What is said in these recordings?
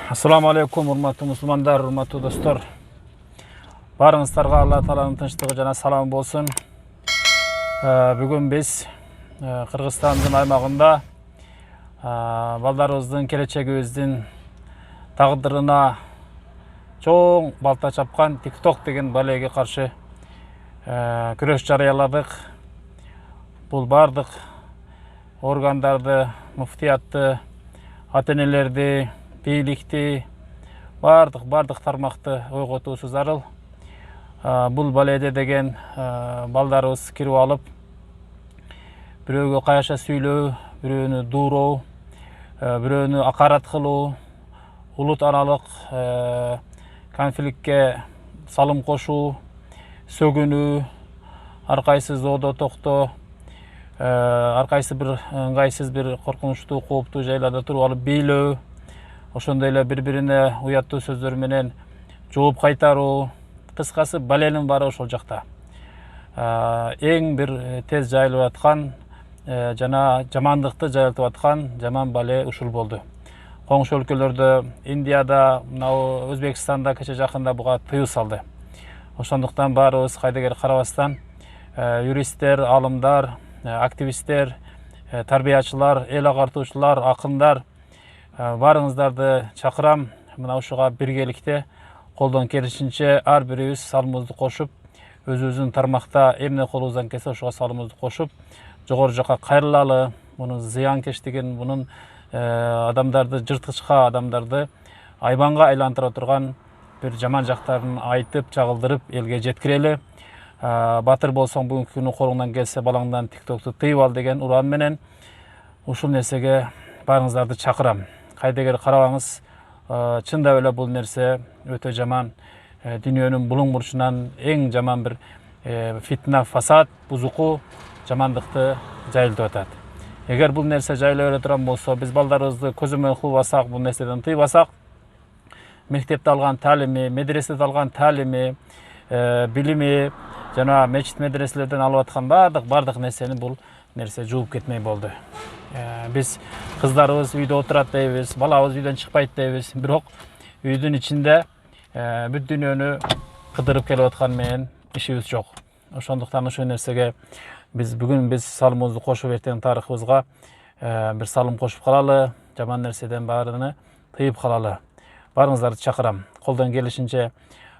Assalamu alaikum, урматтуу мусулмандар, урматтуу достор. Барыңыздарга Алла Тааланын тынчтыгы жана саламы болсун. Бүгүн биз Кыргызстандын аймагында балдарыбыздын, келечегибиздин тагдырына чоң балта чапкан TikTok деген балеге каршы күрөш жарыяладык. Бул бардык органдарды, муфтиятты, ата-энелерди, бийликти, бардык тармакты ойготуусу зарыл. Бул баледе деген балдарыбыз кирип алып, бирөөгө каяша сүйлөө, бирөөнү дууроо, бирөөнү акарат кылуу, улут аралык конфликтке салым кошуу, сөгүнүү, ар кайсы зоодо токто, ар кайсы бир ыңгайсыз, бир коркунучтуу, кооптуу жайларда туруп алып бийлөө, ошондой эле бири-бирине уяттуу сөздөр менен жооп кайтаруу, кыскасы баленин баары ошол жакта. Эң бир тез жайылып аткан жана жамандыкты жайылтып аткан жаман бале ушул болду. Коңшу өлкөлөрдө, Индияда, мына Өзбекстанда кече жакында буга тыюу салды. Ошондуктан баарыбыз кайдыгер карабастан юристтер, алымдар, активисттер, тарбиячылар, эл агартуучулар, акындар барыңыздарды чакырам. Мына ушуга биргеликте колдон келишинче ар бирибиз салымыбызды кошуп, өзүбүздүн тармакта эмне колубуздан келсе ошого салымыбызды кошуп, жогору жакка кайрылалы. Мунун зыянкечтигин, мунун адамдарды жырткычка, адамдарды айбанга айлантыра турган бир жаман жактарын айтып, чагылдырып элге жеткирели. Батыр болсоң бүгүнкү күнү колуңдан келсе балаңдан TikTok'ту тыйып ал деген уран менен ушул нерсеге барыңыздарды чакырам. Кайдыгер карабаңыз, чындап эле бул нерсе өтө жаман, дүйнөнүн булуң бурчунан эң жаман бир фитна, фасад, бузуку, жамандыкты жайылтып атат. Эгер бул нерсе жайылып эле турган болсо, биз балдарыбызды көзөмөл кылбасак, бул нерседен тыйбасак, мектепте алган таалими, медреседе алган таалими, билими жана мечит медреселерден алып аткан бардык нерсени бул нерсе жууп кетмей болду. Биз кыздарыбыз үйдө отурат дейбиз, балабыз үйдөн чыкпайт дейбиз, бирок үйдүн ичинде бүт дүйнөнү кыдырып келип аткан менен ишибиз жок. Ошондуктан ошол нерсеге бүгүн биз салымыбызды кошуп, эртең тарыхыбызга бир салым кошуп калалы, жаман нерседен баарыны тыйып калалы. Барыңыздарды чакырам. Колдон келишинче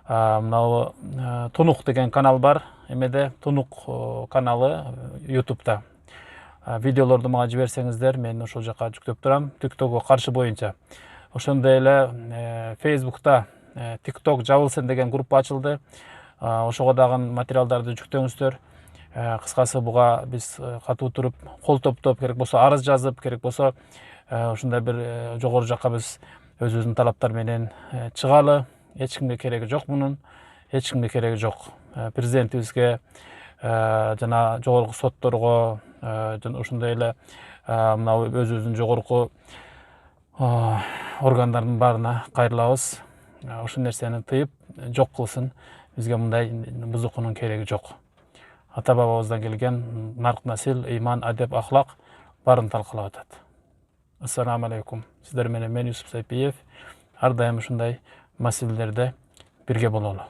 мына Тунук деген канал бар, эмеде Тунук каналы YouTube'да. Видеолорду мага жиберсеңиздер, мен ошол жака жүктөп турам, TikTok'ко каршы боюнча. Ошондой эле Facebook'та TikTok жабылсын деген группа ачылды. Ошого дагы материалдарды жүктөңүздөр. Кыскасы буга биз катуу туруп, кол топтоп, керек болсо арыз жазып, керек болсо ушундай бир жогору жакка биз өзүбүздүн талаптар менен чыгалы. Эч кимге кереги жок мунун, эч кимге кереги жок. Президентибизге жана жогорку сотторго, ушундай эле мына өзүбүздүн жогорку органдардын баарына кайрылабыз. Ушул нерсени тыйып, жок кылсын. Бизге мындай бузукунун кереги жок. Ата бабабыздан келген нарк насил, ыйман, адеп, ахлак баарын талкалап атат. Ассаламу алейкум. Сиздер менен мен Юсуп Сайпиев. Ар дайым ушундай маселелерде бирге бололу.